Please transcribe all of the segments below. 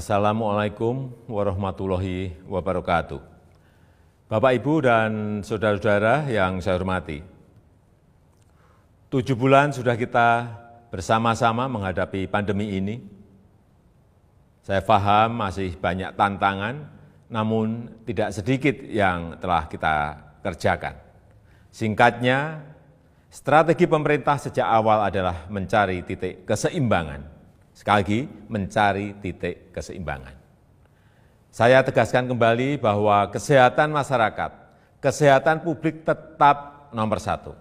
Assalamualaikum warahmatullahi wabarakatuh. Bapak, Ibu, dan saudara-saudara yang saya hormati. 7 bulan sudah kita bersama-sama menghadapi pandemi ini. Saya paham masih banyak tantangan, namun tidak sedikit yang telah kita kerjakan. Singkatnya, strategi pemerintah sejak awal adalah mencari titik keseimbangan. Sekali lagi, mencari titik keseimbangan. Saya tegaskan kembali bahwa kesehatan masyarakat, kesehatan publik tetap nomor 1.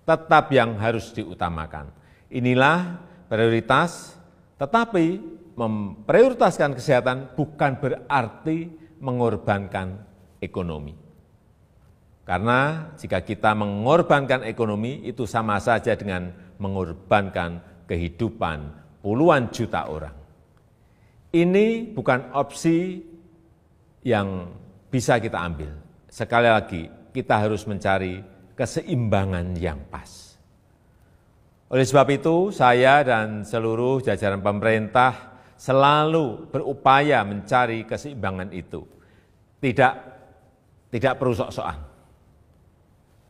Tetap yang harus diutamakan. Inilah prioritas, tetapi memprioritaskan kesehatan bukan berarti mengorbankan ekonomi. Karena jika kita mengorbankan ekonomi, itu sama saja dengan mengorbankan kehidupan puluhan juta orang. Ini bukan opsi yang bisa kita ambil. Sekali lagi, kita harus mencari keseimbangan yang pas. Oleh sebab itu, saya dan seluruh jajaran pemerintah selalu berupaya mencari keseimbangan itu. Tidak perlu sok-sokan.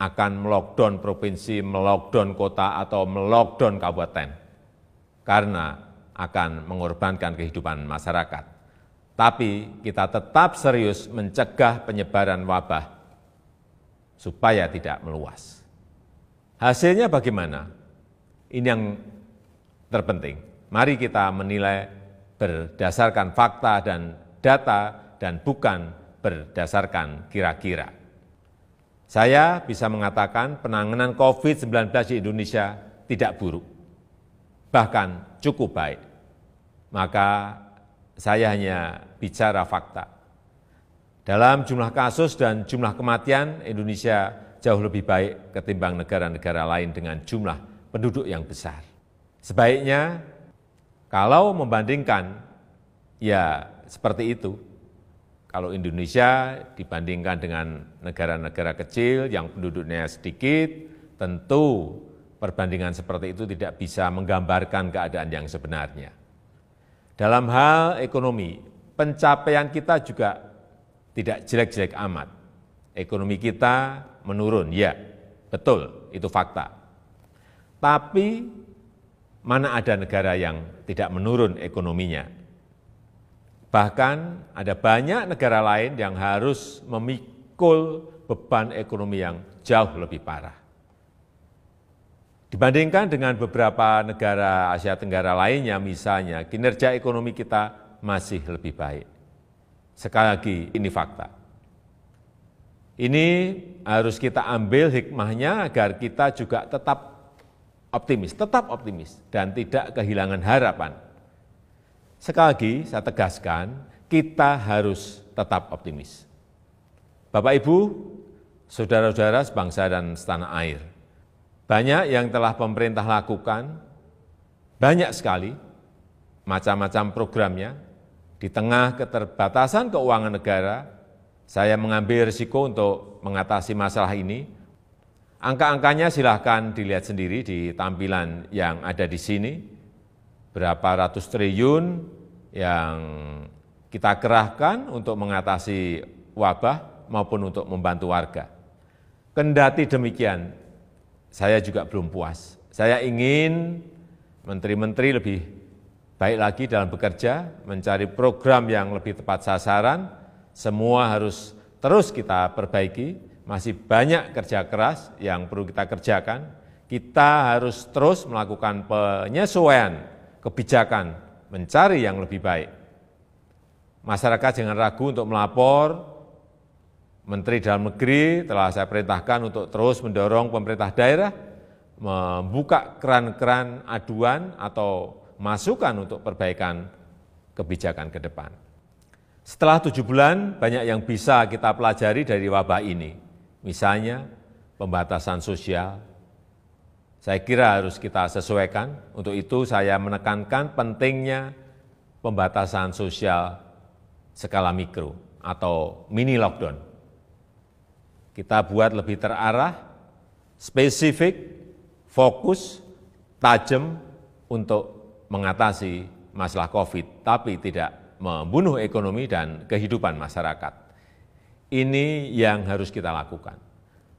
Akan melockdown provinsi, melockdown kota, atau melockdown kabupaten. Karena akan mengorbankan kehidupan masyarakat. Tapi kita tetap serius mencegah penyebaran wabah supaya tidak meluas. Hasilnya bagaimana? Ini yang terpenting. Mari kita menilai berdasarkan fakta dan data dan bukan berdasarkan kira-kira. Saya bisa mengatakan penanganan COVID-19 di Indonesia tidak buruk. Bahkan cukup baik. Maka saya hanya bicara fakta. Dalam jumlah kasus dan jumlah kematian, Indonesia jauh lebih baik ketimbang negara-negara lain dengan jumlah penduduk yang besar. Sebaiknya, kalau membandingkan, ya seperti itu. Kalau Indonesia dibandingkan dengan negara-negara kecil yang penduduknya sedikit, tentu perbandingan seperti itu tidak bisa menggambarkan keadaan yang sebenarnya. Dalam hal ekonomi, pencapaian kita juga tidak jelek-jelek amat. Ekonomi kita menurun, ya, betul, itu fakta. Tapi mana ada negara yang tidak menurun ekonominya? Bahkan ada banyak negara lain yang harus memikul beban ekonomi yang jauh lebih parah. Dibandingkan dengan beberapa negara Asia Tenggara lainnya, misalnya, kinerja ekonomi kita masih lebih baik. Sekali lagi, ini fakta. Ini harus kita ambil hikmahnya agar kita juga tetap optimis, dan tidak kehilangan harapan. Sekali lagi, saya tegaskan, kita harus tetap optimis. Bapak, Ibu, saudara-saudara sebangsa dan setanah air, banyak yang telah pemerintah lakukan, banyak sekali macam-macam programnya. Di tengah keterbatasan keuangan negara, saya mengambil risiko untuk mengatasi masalah ini. Angka-angkanya silahkan dilihat sendiri di tampilan yang ada di sini. Berapa ratus triliun yang kita kerahkan untuk mengatasi wabah maupun untuk membantu warga. Kendati demikian, saya juga belum puas. Saya ingin menteri-menteri lebih baik lagi dalam bekerja, mencari program yang lebih tepat sasaran. Semua harus terus kita perbaiki. Masih banyak kerja keras yang perlu kita kerjakan. Kita harus terus melakukan penyesuaian kebijakan, mencari yang lebih baik. Masyarakat jangan ragu untuk melapor. Menteri Dalam Negeri telah saya perintahkan untuk terus mendorong pemerintah daerah membuka keran-keran aduan atau masukan untuk perbaikan kebijakan ke depan. Setelah 7 bulan, banyak yang bisa kita pelajari dari wabah ini. Misalnya, pembatasan sosial. Saya kira harus kita sesuaikan. Untuk itu saya menekankan pentingnya pembatasan sosial skala mikro atau mini lockdown. Kita buat lebih terarah, spesifik, fokus, tajam untuk mengatasi masalah COVID, tapi tidak membunuh ekonomi dan kehidupan masyarakat. Ini yang harus kita lakukan.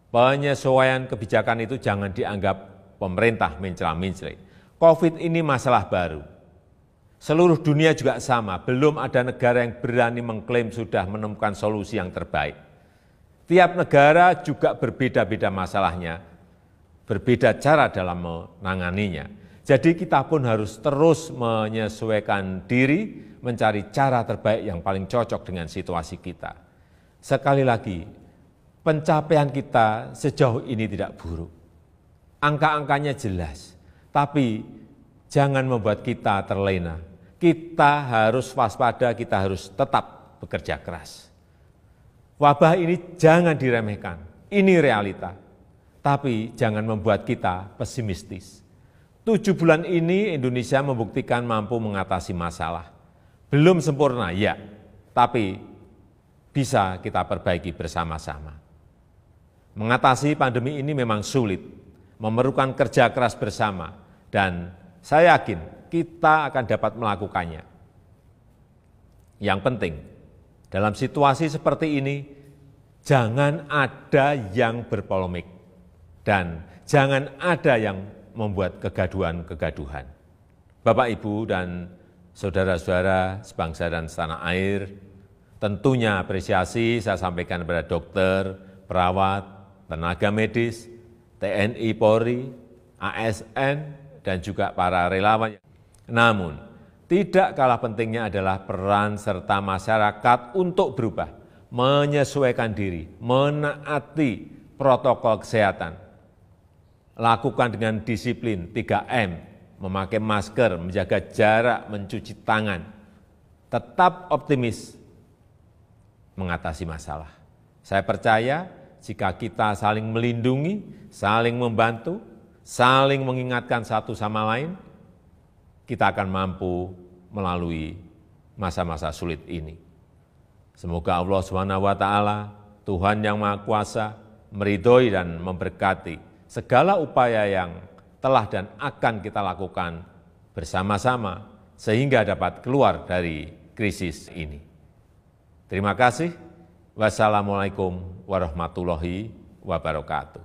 Penyesuaian kebijakan itu jangan dianggap pemerintah mencela-mencela. COVID ini masalah baru. Seluruh dunia juga sama, belum ada negara yang berani mengklaim sudah menemukan solusi yang terbaik. Tiap negara juga berbeda-beda masalahnya, berbeda cara dalam menanganinya. Jadi kita pun harus terus menyesuaikan diri, mencari cara terbaik yang paling cocok dengan situasi kita. Sekali lagi, pencapaian kita sejauh ini tidak buruk. Angka-angkanya jelas, tapi jangan membuat kita terlena. Kita harus waspada, kita harus tetap bekerja keras. Wabah ini jangan diremehkan, ini realita. Tapi jangan membuat kita pesimistis. 7 bulan ini Indonesia membuktikan mampu mengatasi masalah. Belum sempurna, ya, tapi bisa kita perbaiki bersama-sama. Mengatasi pandemi ini memang sulit, memerlukan kerja keras bersama, dan saya yakin kita akan dapat melakukannya. Yang penting, dalam situasi seperti ini, jangan ada yang berpolemik dan jangan ada yang membuat kegaduhan-kegaduhan. Bapak, Ibu, dan saudara-saudara sebangsa dan setanah air, tentunya apresiasi saya sampaikan kepada dokter, perawat, tenaga medis, TNI, Polri, ASN, dan juga para relawan. Namun, tidak kalah pentingnya adalah peran serta masyarakat untuk berubah, menyesuaikan diri, menaati protokol kesehatan. Lakukan dengan disiplin 3M, memakai masker, menjaga jarak, mencuci tangan. Tetap optimis mengatasi masalah. Saya percaya jika kita saling melindungi, saling membantu, saling mengingatkan satu sama lain, kita akan mampu melalui masa-masa sulit ini. Semoga Allah SWT, Tuhan yang Maha Kuasa, meridhoi dan memberkati segala upaya yang telah dan akan kita lakukan bersama-sama sehingga dapat keluar dari krisis ini. Terima kasih. Wassalamualaikum warahmatullahi wabarakatuh.